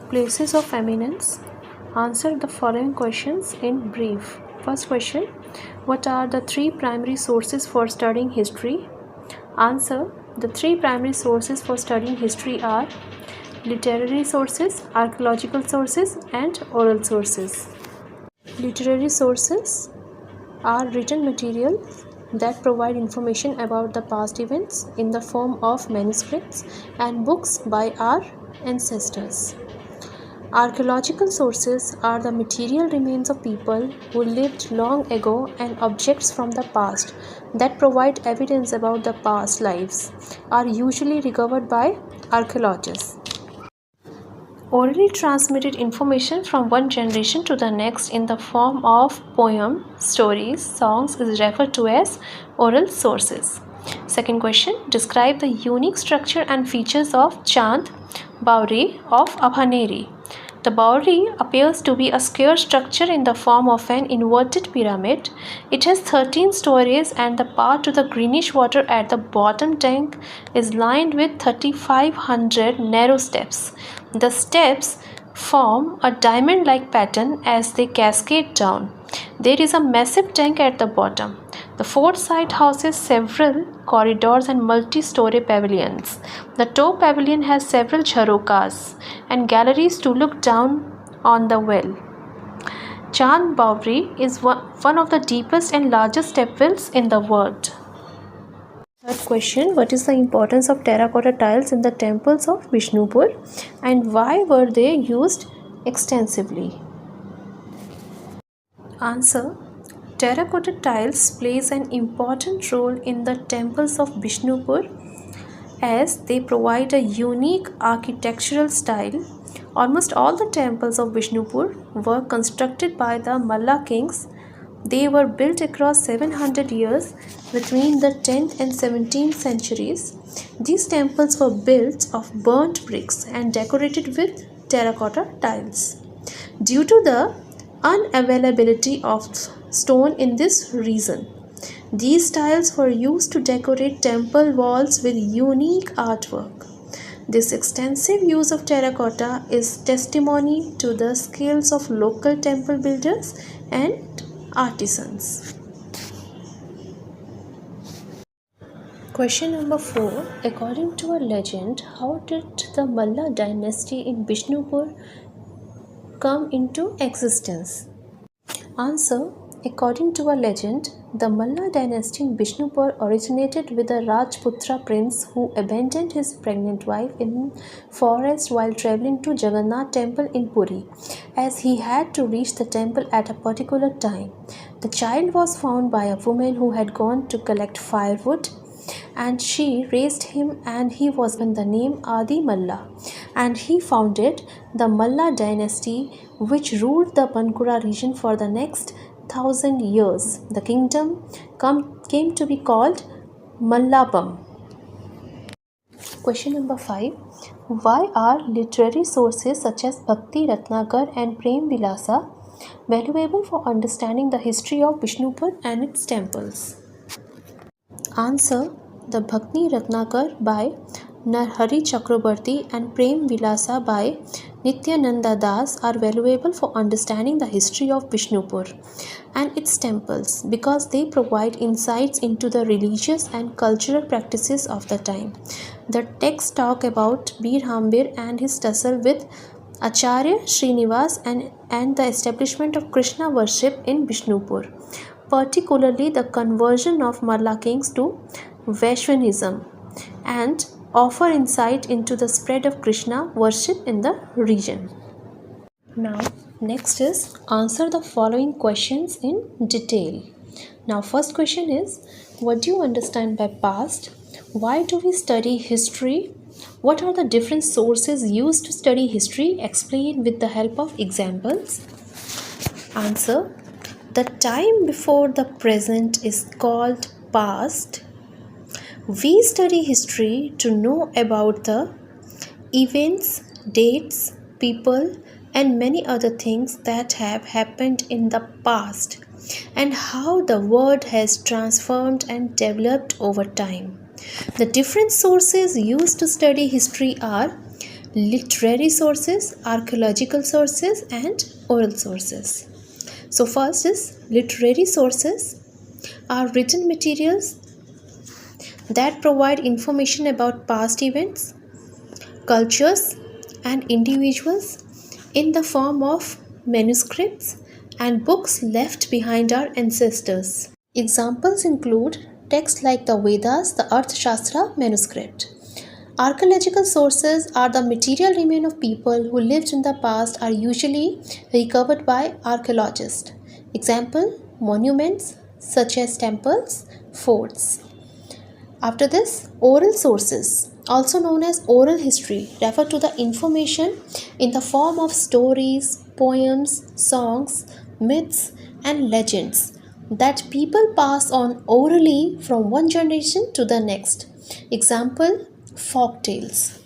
Places of eminence. Answer the following questions in brief. First question, what are the three primary sources for studying history? Answer, the three primary sources for studying history are literary sources, archaeological sources, and oral sources. Literary sources are written materials that provide information about the past events in the form of manuscripts and books by our ancestors. Archaeological sources are the material remains of people who lived long ago and objects from the past that provide evidence about the past lives are usually recovered by archaeologists. Orally transmitted information from one generation to the next in the form of poem, stories, songs is referred to as oral sources. Second question, describe the unique structure and features of Chand Baori of Abhaneri. The Baori appears to be a square structure in the form of an inverted pyramid. It has 13 stories and the path to the greenish water at the bottom tank is lined with 3,500 narrow steps. The steps form a diamond-like pattern as they cascade down. There is a massive tank at the bottom. The fort site houses several corridors and multi-story pavilions. The top pavilion has several jharokas and galleries to look down on the well. Chand Baori is one of the deepest and largest stepwells in the world. Third question, what is the importance of terracotta tiles in the temples of Bishnupur and why were they used extensively? Answer, terracotta tiles plays an important role in the temples of Bishnupur as they provide a unique architectural style. Almost all the temples of Bishnupur were constructed by the Malla kings. They were built across 700 years between the 10th and 17th centuries. These temples were built of burnt bricks and decorated with terracotta tiles. Due to the unavailability of stone in this region, these tiles were used to decorate temple walls with unique artwork. This extensive use of terracotta is testimony to the skills of local temple builders and artisans. Question number 4. According to a legend, how did the Malla dynasty in Bishnupur come into existence? Answer, according to a legend, the Malla dynasty in Bishnupur originated with a Rajputra prince who abandoned his pregnant wife in forest while traveling to Jagannath temple in Puri, as he had to reach the temple at a particular time. The child was found by a woman who had gone to collect firewood, and she raised him and he was given the name Adi Malla, and he founded the Malla dynasty which ruled the Bankura region for the next 1,000 years. The kingdom came to be called Mallabam. Question number 5. Why are literary sources such as Bhakti Ratnakar and Prem Vilasa valuable for understanding the history of Bishnupur and its temples? Answer, the Bhakti Ratnakar by Narhari Chakrabarti and Prem Vilasa by Nityananda Das are valuable for understanding the history of Bishnupur and its temples because they provide insights into the religious and cultural practices of the time. The texts talk about Bir Hambir and his tussle with Acharya Srinivas and the establishment of Krishna worship in Bishnupur, particularly the conversion of Malla kings to Vaishnavism, and offer insight into the spread of Krishna worship in the region. Now, next is answer the following questions in detail. Now, first question is, what do you understand by past? Why do we study history? What are the different sources used to study history? Explain with the help of examples. Answer, the time before the present is called past. We study history to know about the events, dates, people, and many other things that have happened in the past and how the world has transformed and developed over time. The different sources used to study history are literary sources, archaeological sources, and oral sources. So, first is literary sources are written materials that provide information about past events, cultures, and individuals in the form of manuscripts and books left behind our ancestors. Examples include texts like the Vedas, the Arthashastra manuscript. Archaeological sources are the material remains of people who lived in the past are usually recovered by archaeologists. Example, monuments such as temples, forts. After this, oral sources, also known as oral history, refer to the information in the form of stories, poems, songs, myths, and legends that people pass on orally from one generation to the next. Example, folk tales.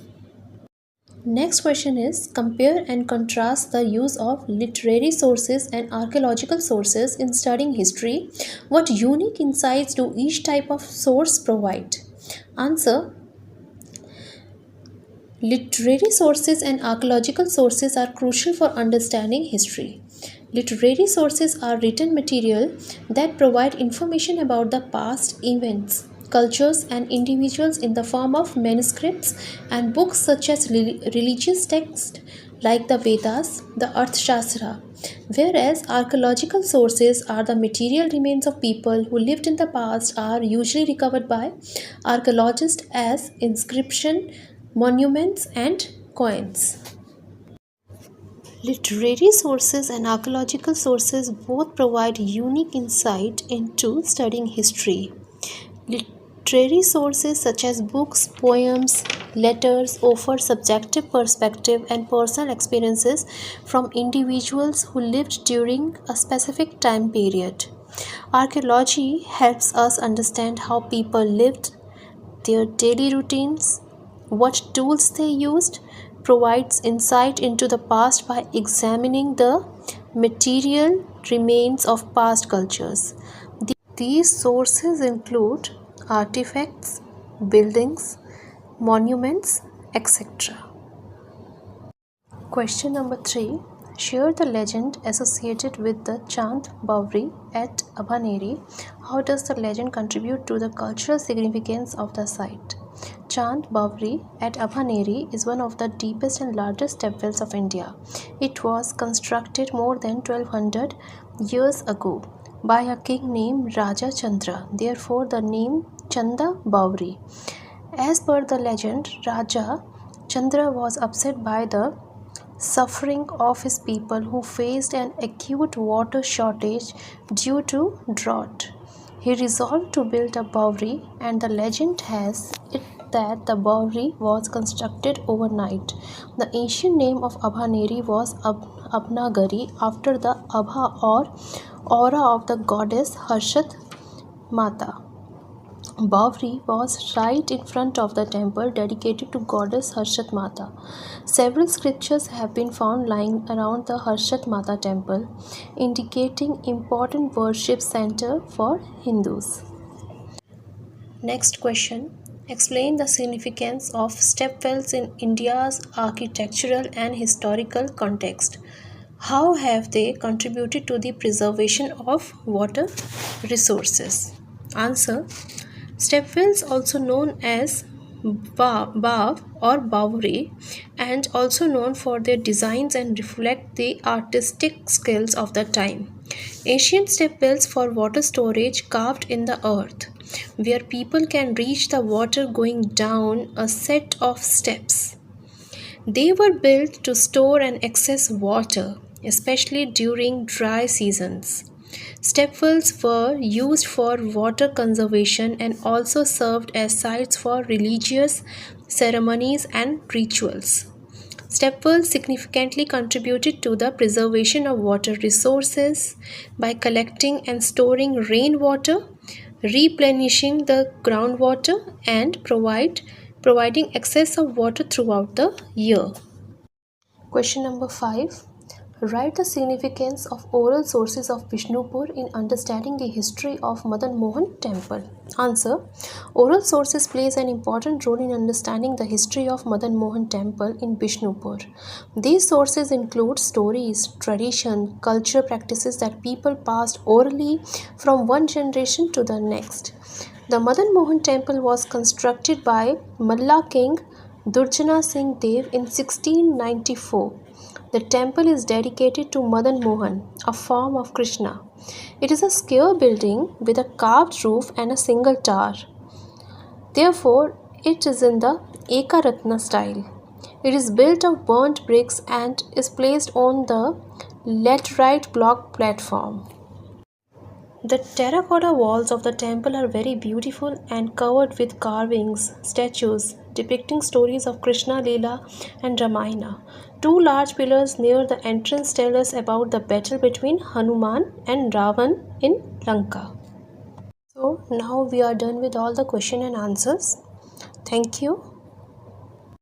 Next question is compare and contrast the use of literary sources and archaeological sources in studying history. What unique insights do each type of source provide? Answer. Literary sources and archaeological sources are crucial for understanding history. Literary sources are written material that provide information about the past events, cultures, and individuals in the form of manuscripts and books such as religious texts like the Vedas, the Arthashastra, whereas archaeological sources are the material remains of people who lived in the past are usually recovered by archaeologists as inscription, monuments, and coins. Literary sources and archaeological sources both provide unique insight into studying history. Literary sources such as books, poems, letters offer subjective perspective and personal experiences from individuals who lived during a specific time period. Archaeology helps us understand how people lived, their daily routines, what tools they used, provides insight into the past by examining the material remains of past cultures. These sources include artifacts, buildings, monuments, etc. Question number 3. Share the legend associated with the Chand Baori at Abhaneri. How does the legend contribute to the cultural significance of the site? Chand Baori at Abhaneri is one of the deepest and largest stepwells of India. It was constructed more than 1200 years ago by a king named Raja Chandra, therefore the name Chanda Baori. As per the legend, Raja Chandra was upset by the suffering of his people who faced an acute water shortage due to drought. He resolved to build a Baori, and the legend has it that the Baori was constructed overnight. The ancient name of Abhaneri was Abnagari after the Abha or aura of the goddess Harshat Mata. Baori was right in front of the temple dedicated to goddess Harshat Mata. Several scriptures have been found lying around the Harshat Mata temple, indicating important worship center for Hindus. Next question. Explain the significance of stepwells in India's architectural and historical context. How have they contributed to the preservation of water resources? Answer. Stepwells, also known as Bav or Bauri, and also known for their designs and reflect the artistic skills of the time. Ancient stepwells for water storage carved in the earth, where people can reach the water going down a set of steps. They were built to store and access water, especially during dry seasons. Stepwells were used for water conservation and also served as sites for religious ceremonies and rituals. Stepwells significantly contributed to the preservation of water resources by collecting and storing rainwater, replenishing the groundwater, and providing access of water throughout the year. Question number 5. Write the significance of oral sources of Bishnupur in understanding the history of Madan Mohan temple. Answer. Oral sources plays an important role in understanding the history of Madan Mohan temple in Bishnupur. These sources include stories, tradition, cultural practices that people passed orally from one generation to the next. The Madan Mohan temple was constructed by Malla king Durjana Singh Dev in 1694. The temple is dedicated to Madan Mohan, a form of Krishna. It is a square building with a carved roof and a single tower. Therefore, it is in the Ekaratna style. It is built of burnt bricks and is placed on the laterite block platform. The terracotta walls of the temple are very beautiful and covered with carvings, statues depicting stories of Krishna Leela and Ramayana. Two large pillars near the entrance tell us about the battle between Hanuman and Ravan in Lanka. So now we are done with all the question and answers. Thank you.